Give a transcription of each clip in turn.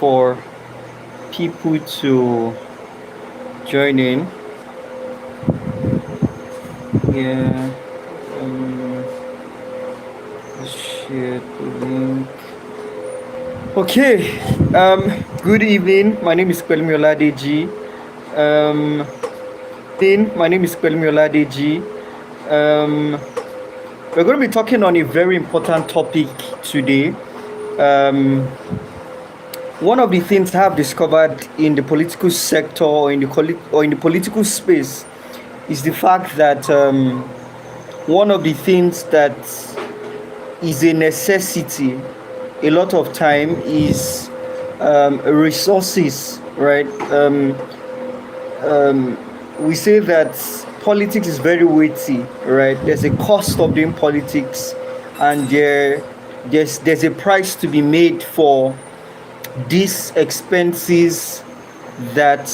for people to join in. Yeah. Um, let's share the link. Okay. Good evening. My name is Kwelmi Oladeji. My name is Kwelmi Oladeji. We're going to be talking on a very important topic today. One of the things I have discovered in the political sector or in the political space is the fact that one of the things that is a necessity a lot of time is resources, right? We say that politics is very weighty, right? There's a cost of doing politics, and there's a price to be made for these expenses that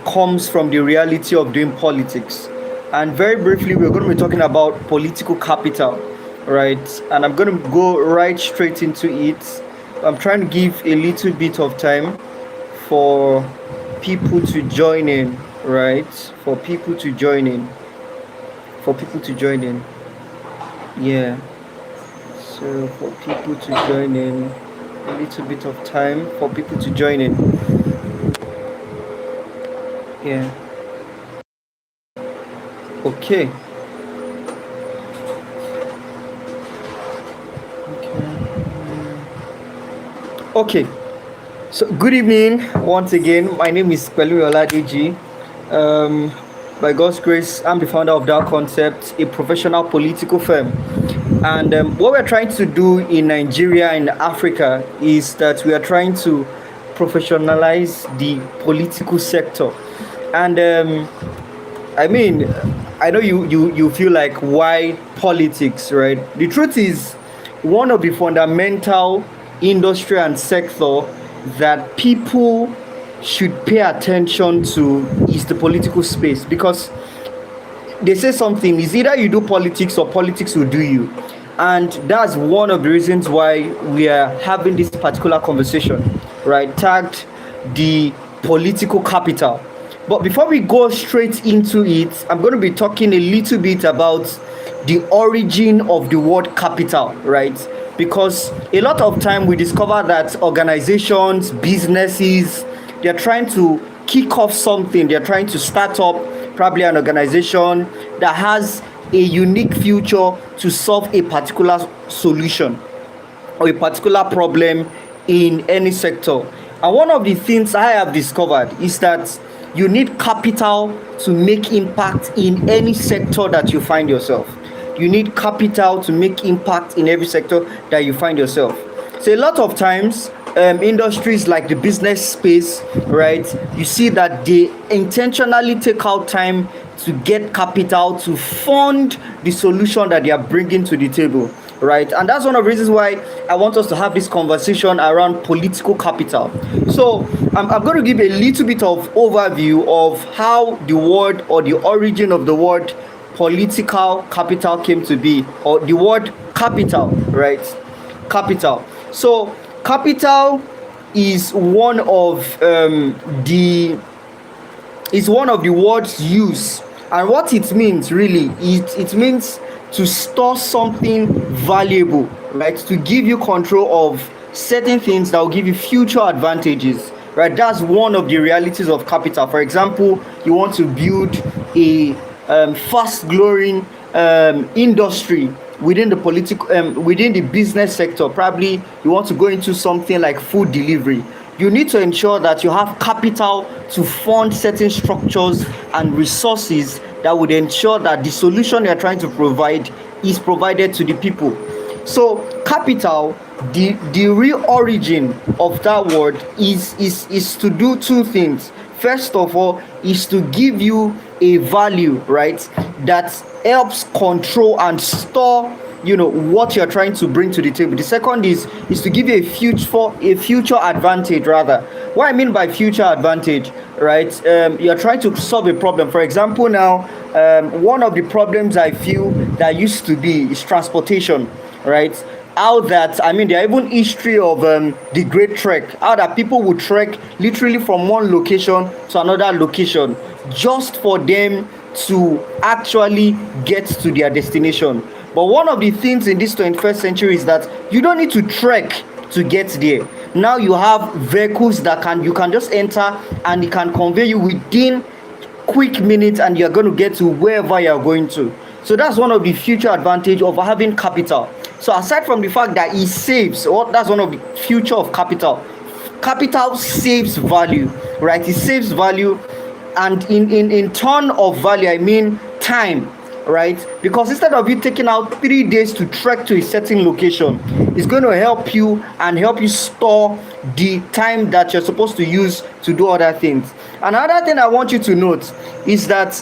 comes from the reality of doing politics. And very briefly, we're going to be talking about political capital, right? And I'm going to go right straight into it. I'm trying to give a little bit of time for people to join in, right? For people to join in. Yeah. So for people to join in, a little bit of time for people to join in. Yeah. Okay. Okay. So good evening once again. My name is Kwelmi Oladeji. By God's grace, I'm the founder of Dark Concept, a professional political firm. And what we're trying to do in Nigeria and Africa is that we are trying to professionalize the political sector. And I mean, I know you feel like, why politics, right? The truth is, one of the fundamental industry and sector that people should pay attention to is the political space, because they say something is either you do politics or politics will do you. And that's one of the reasons why we are having this particular conversation, right, tagged the political capital. But before we go straight into it, I'm going to be talking a little bit about the origin of the word capital, right? Because a lot of time we discover that organizations, businesses, they're trying to kick off something. They're trying to start up probably an organization that has a unique future to solve a particular solution or a particular problem in any sector. And one of the things I have discovered is that you need capital to make impact in any sector that you find yourself. You need capital to make impact in every sector that you find yourself. So a lot of times, industries like the business space, right, you see that they intentionally take out time to get capital to fund the solution that they are bringing to the table, right? And that's one of the reasons why I want us to have this conversation around political capital. So I'm going to give a little bit of overview of how the word or the origin of the word political capital came to be, or the word capital, right? Capital. So capital is one of the words used, and what it means really, it means to store something valuable, right? To give you control of certain things that will give you future advantages, right? That's one of the realities of capital. For example, you want to build a fast growing industry within the business sector. Probably you want to go into something like food delivery. You need to ensure that you have capital to fund certain structures and resources that would ensure that the solution you're trying to provide is provided to the people. So capital, the real origin of that word is to do two things. First of all, is to give you a value, right, that helps control and store what you're trying to bring to the table. The second is to give you a future advantage. Rather, what I mean by future advantage, right, you're trying to solve a problem. For example, now one of the problems I feel that used to be is transportation, right? how that, I mean, there are even history of the Great Trek, how that people would trek literally from one location to another location just for them to actually get to their destination. But one of the things in this 21st century is that you don't need to trek to get there. Now you have vehicles that you can just enter, and it can convey you within quick minutes, and you're going to get to wherever you're going to. So that's one of the future advantage of having capital. So aside from the fact that it saves, or that's one of the future of capital. Capital saves value, right? It saves value, and in turn of value, I mean time, right? Because instead of you taking out 3 days to trek to a certain location, it's going to help you and help you store the time that you're supposed to use to do other things. Another thing I want you to note is that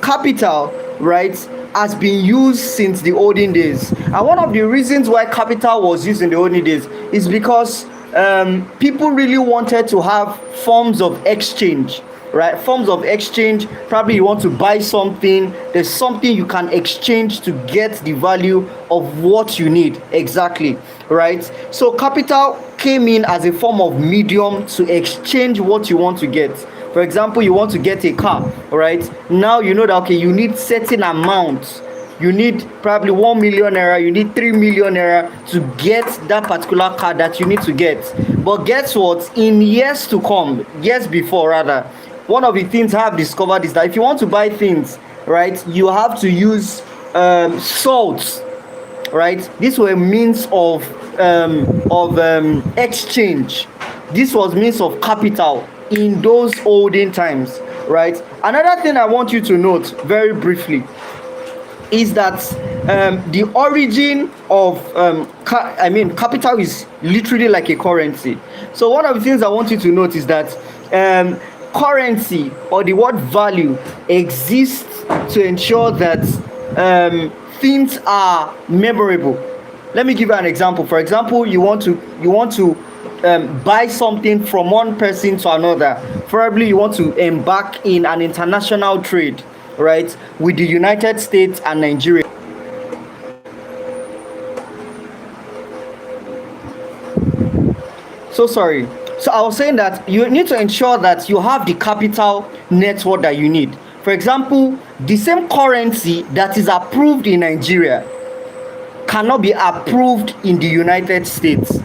capital, right, has been used since the olden days. And one of the reasons why capital was used in the olden days is because people really wanted to have forms of exchange, right? Forms of exchange. Probably you want to buy something, there's something you can exchange to get the value of what you need exactly, right? So capital came in as a form of medium to exchange what you want to get. For example, you want to get a car, right? Now you know that, okay, you need certain amounts. You need probably 1 million naira, you need 3 million naira to get that particular car that you need to get. But guess what? In years to come, years before rather, one of the things I have discovered is that if you want to buy things, right, you have to use salt, right? This was a means of exchange. This was means of capital in those olden times, right? Another thing I want you to note very briefly is that the origin of capital is literally like a currency. So one of the things I want you to note is that currency, or the word value, exists to ensure that things are memorable. Let me give you an example. For example, you want to buy something from one person to another. Probably you want to embark in an international trade, right, with the United States and Nigeria. So sorry. So I was saying that you need to ensure that you have the capital network that you need. For example, the same currency that is approved in Nigeria cannot be approved in the United States.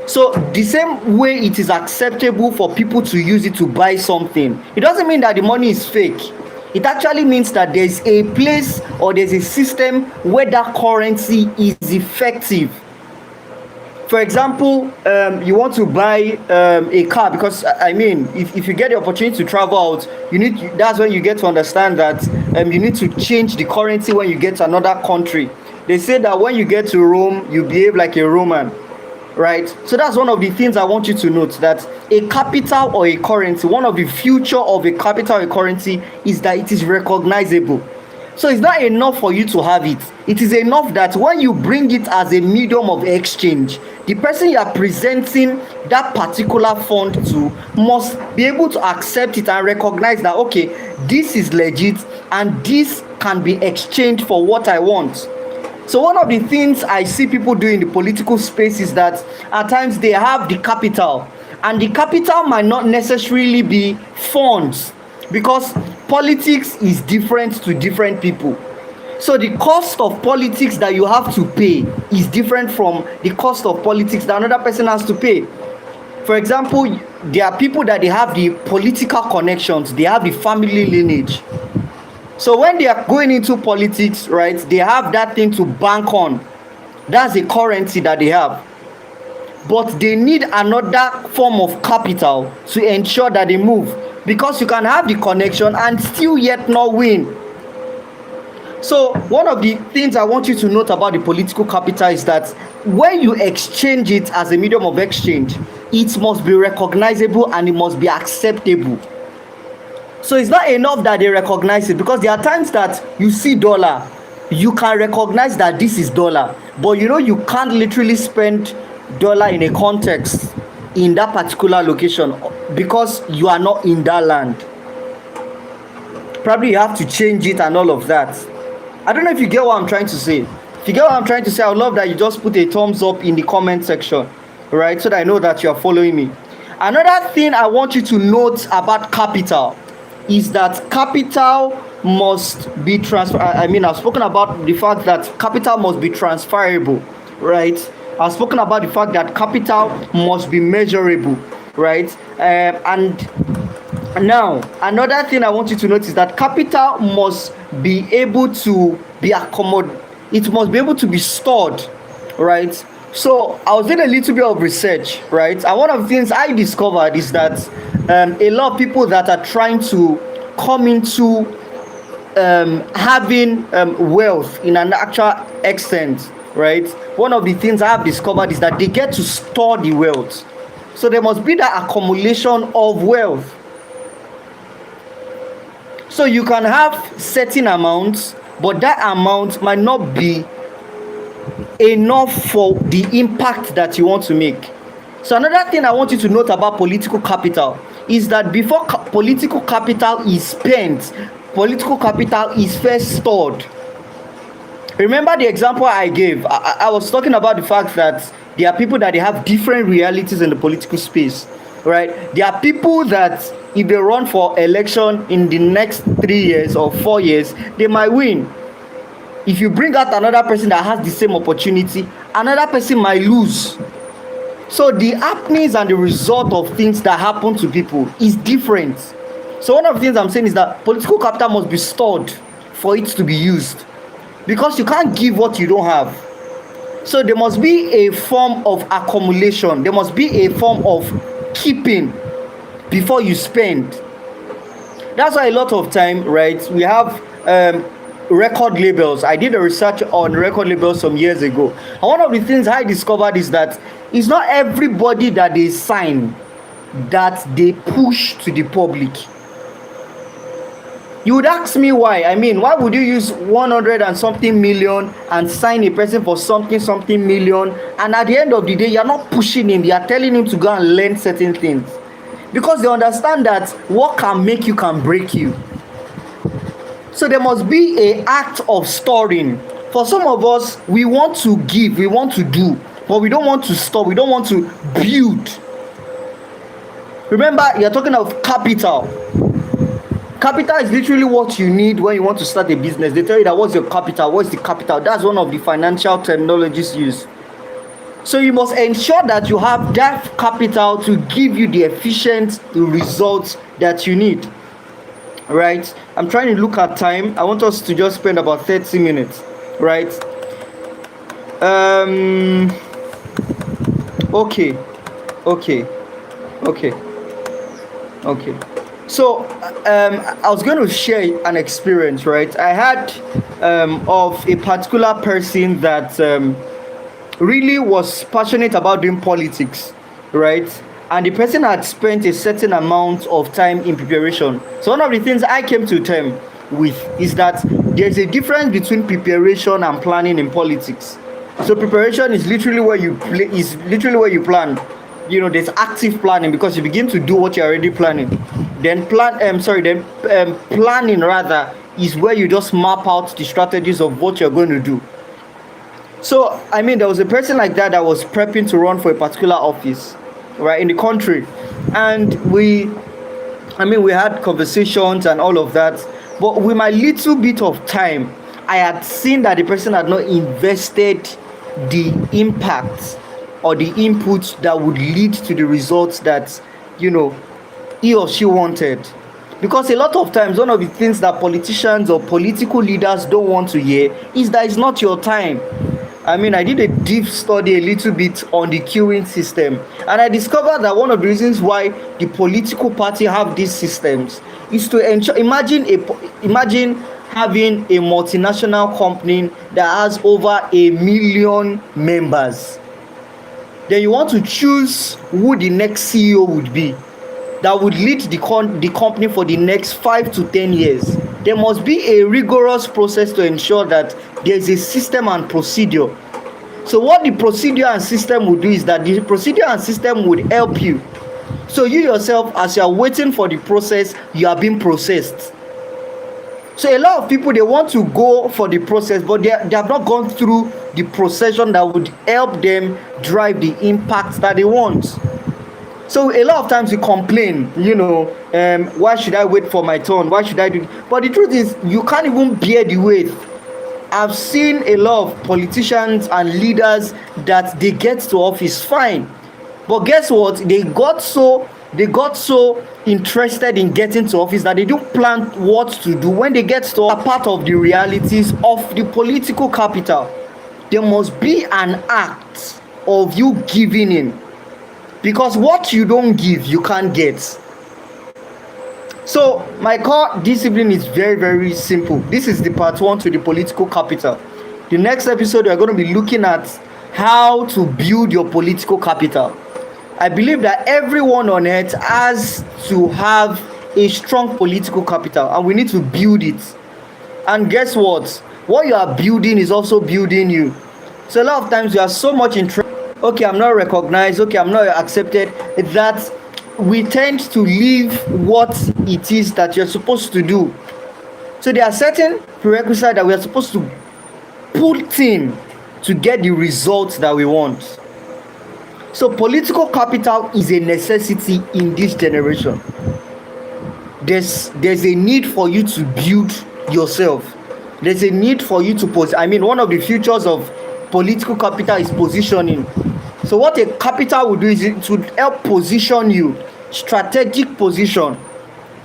So the same way it is acceptable for people to use it to buy something, it doesn't mean that the money is fake. It actually means that there's a place or there's a system where that currency is effective. For example, you want to buy a car, because I mean, if you get the opportunity to travel out, that's when you get to understand that you need to change the currency when you get to another country. They say that when you get to Rome, you behave like a Roman, right? So that's one of the things I want you to note, that a capital or a currency, one of the future of a capital or a currency is that it is recognizable. So it's not enough for you to have it. It is enough that when you bring it as a medium of exchange, the person you are presenting that particular fund to must be able to accept it and recognize that, okay, this is legit and this can be exchanged for what I want. So one of the things I see people do in the political space is that at times they have the capital, and the capital might not necessarily be funds, because politics is different to different people. So the cost of politics that you have to pay is different from the cost of politics that another person has to pay. For example, there are people that they have the political connections, they have the family lineage. So when they are going into politics, right, they have that thing to bank on. That's a currency that they have. But they need another form of capital to ensure that they move. Because you can have the connection and still yet not win. So one of the things I want you to note about the political capital is that when you exchange it as a medium of exchange, it must be recognizable and it must be acceptable. So it's not enough that they recognize it, because there are times that you see dollar, you can recognize that this is dollar, but you can't literally spend dollar in a context in that particular location because you are not in that land. Probably you have to change it and all of that. I don't know if you get what I'm trying to say. If you get what I'm trying to say, I would love that you just put a thumbs up in the comment section, right? So that I know that you are following me. Another thing I want you to note about capital is that capital must be transfer. I mean, I've spoken about the fact that capital must be transferable, right? I've spoken about the fact that capital must be measurable, right? And now, another thing I want you to notice is that capital must be able to be accommodated. It must be able to be stored, right? So I was doing a little bit of research, right? And one of the things I discovered is that a lot of people that are trying to come into having wealth in an actual extent, right? One of the things I have discovered is that they get to store the wealth. So there must be that accumulation of wealth. So you can have certain amounts, but that amount might not be enough for the impact that you want to make. So another thing I want you to note about political capital is that before political capital is spent, political capital is first stored. Remember the example I gave. I was talking about the fact that there are people that they have different realities in the political space, right? There are people that if they run for election in the next 3 years or 4 years, they might win. If you bring out another person that has the same opportunity, another person might lose. So the happenings and the result of things that happen to people is different. So one of the things I'm saying is that political capital must be stored for it to be used, because you can't give what you don't have. So there must be a form of accumulation. There must be a form of keeping before you spend. That's why a lot of time, right, we have record labels. I did a research on record labels some years ago, and one of the things I discovered is that it's not everybody that they sign that they push to the public. You would ask me why. I mean, why would you use 100 and something million and sign a person for something million, and at the end of the day you're not pushing him, you're telling him to go and learn certain things? Because they understand that what can make you can break you. So there must be an act of storing. For some of us, we want to give, we want to do, but we don't want to store, we don't want to build. Remember, you're talking of capital. Capital is literally what you need when you want to start a business. They tell you that what's your capital, what's the capital. That's one of the financial terminologies used. So you must ensure that you have that capital to give you the efficient results that you need. Right? I'm trying to look at time. I want us to just spend about 30 minutes. Right? Okay. So I was going to share an experience, right? I had of a particular person that really was passionate about doing politics, right? And the person had spent a certain amount of time in preparation. So one of the things I came to term with is that there's a difference between preparation and planning in politics. So preparation is literally where you plan. You know, there's active planning because you begin to do what you're already planning. Then planning rather is where you just map out the strategies of what you're going to do. So I mean, there was a person like that was prepping to run for a particular office, right, in the country, and we had conversations and all of that. But with my little bit of time, I had seen that the person had not invested the impact or the input that would lead to the results that, you know, he or she wanted. Because a lot of times, one of the things that politicians or political leaders don't want to hear is that it's not your time. I mean, I did a deep study a little bit on the queuing system, and I discovered that one of the reasons why the political party have these systems is to ensure. Imagine having a multinational company that has over 1 million members. Then you want to choose who the next CEO would be that would lead the company for the next 5 to 10 years. There must be a rigorous process to ensure that there is a system and procedure. So what the procedure and system would do is that the procedure and system would help you. So you yourself, as you are waiting for the process, you are being processed. So a lot of people, they want to go for the process, but they have not gone through the procession that would help them drive the impact that they want. So a lot of times we complain, why should I wait for my turn? Why should I do? But the truth is, you can't even bear the wait. I've seen a lot of politicians and leaders that they get to office fine, but guess what? They got so interested in getting to office that they don't plan what to do when they get to a part of the realities of the political capital. There must be an act of you giving in, because what you don't give, you can't get. So my core discipline is very, very simple. This is the part one to the political capital. The next episode, we are going to be looking at how to build your political capital. I believe that everyone on earth has to have a strong political capital, and we need to build it. And guess what? What you are building is also building you. So a lot of times you are so much interested. Okay, I'm not recognized. Okay, I'm not accepted. That we tend to leave what it is that you're supposed to do. So there are certain prerequisites that we are supposed to put in to get the results that we want. So political capital is a necessity in this generation. There's a need for you to build yourself. There's a need for you to one of the futures of political capital is positioning. So what a capital will do is it would help position you, strategic position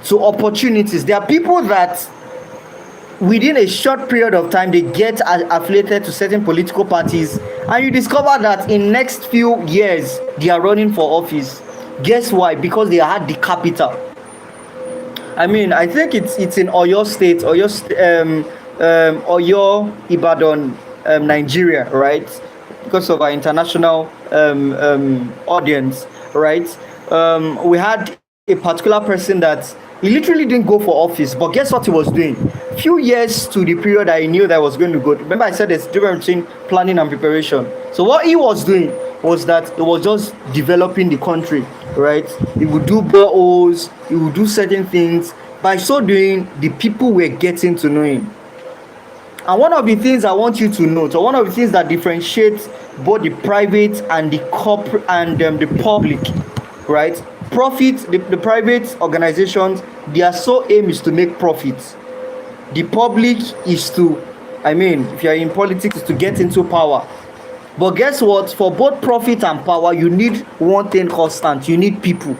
to opportunities. There are people that within a short period of time they get affiliated to certain political parties, and you discover that in next few years they are running for office. Guess why? Because they had the capital. I think it's in Oyo State, Oyo, Ibadan, Nigeria, right? Because of our international audience, right? We had a particular person that he literally didn't go for office, but guess what he was doing? Few years to the period I knew that I was going to go. Remember, I said there's difference between planning and preparation. So what he was doing was that he was just developing the country, right? He would do boreholes, he would do certain things. By so doing, the people were getting to know him. And one of the things I want you to note, or one of the things that differentiates both the private and the corporate and the public, right? The private organizations, their sole aim is to make profits. The public is to, if you're in politics, is to get into power. But guess what? For both profit and power, you need one thing constant. You need people.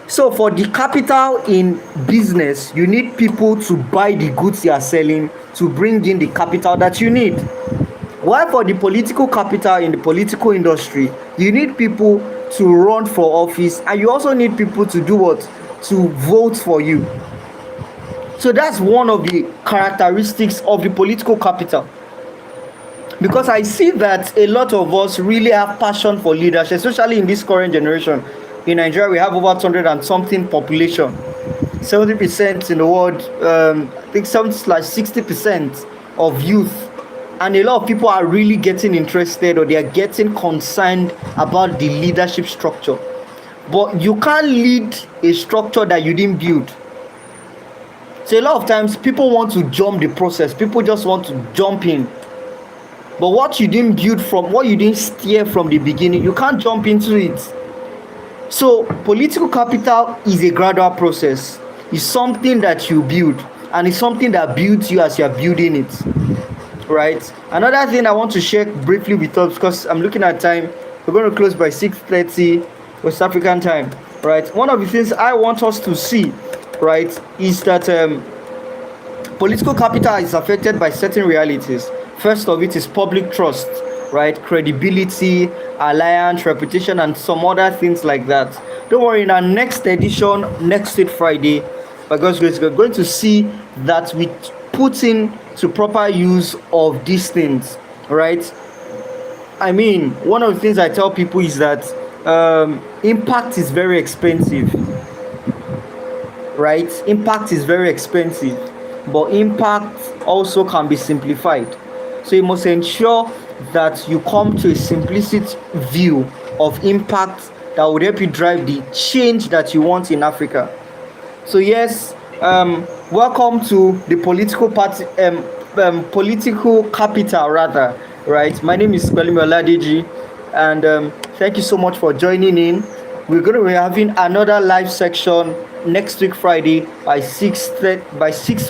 So for the capital in business, you need people to buy the goods you are selling to bring in the capital that you need. While for the political capital in the political industry, you need people to run for office, and you also need people to do what? To vote for you. So that's one of the characteristics of the political capital. Because I see that a lot of us really have passion for leadership, especially in this current generation. In Nigeria, we have over 200 and something population. 70% in the world, I think something like 60% of youth. And a lot of people are really getting interested, or they are getting concerned about the leadership structure. But you can't lead a structure that you didn't build. So a lot of times people want to jump the process. People just want to jump in. But what you didn't build from, what you didn't steer from the beginning, you can't jump into it. So political capital is a gradual process. It's something that you build, and it's something that builds you as you are building it, right? Another thing I want to share briefly with us, because I'm looking at time, we're going to close by 6:30 West African time, right? One of the things I want us to see, right, is that political capital is affected by certain realities. First of it is public trust, right? Credibility, alliance, reputation, and some other things like that. Don't worry, in our next edition, next week Friday, by God's grace, we're going to see that we put in to proper use of these things, right? One of the things I tell people is that impact is very expensive, right? Impact is very expensive, but impact also can be simplified. So you must ensure that you come to a simplistic view of impact that would help you drive the change that you want in Africa. So yes, Welcome to the political party, political capital, rather. Right. My name is Kwelimi Oladeji, and thank you so much for joining in. We're going to be having another live section next week, Friday, by 6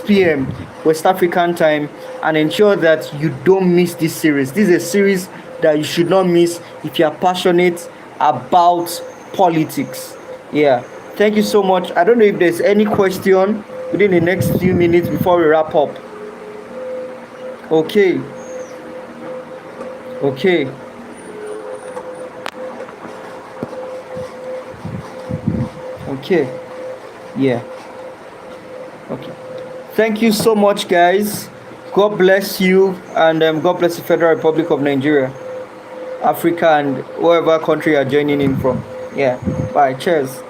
p.m. West African time, and ensure that you don't miss this series. This is a series that you should not miss if you are passionate about politics. Yeah. Thank you so much. I don't know if there's any question within the next few minutes before we wrap up. Okay. Okay. Okay. Yeah. Okay. Thank you so much, guys. God bless you, and God bless the Federal Republic of Nigeria, Africa, and wherever country you're joining in from. Yeah. Bye. Cheers.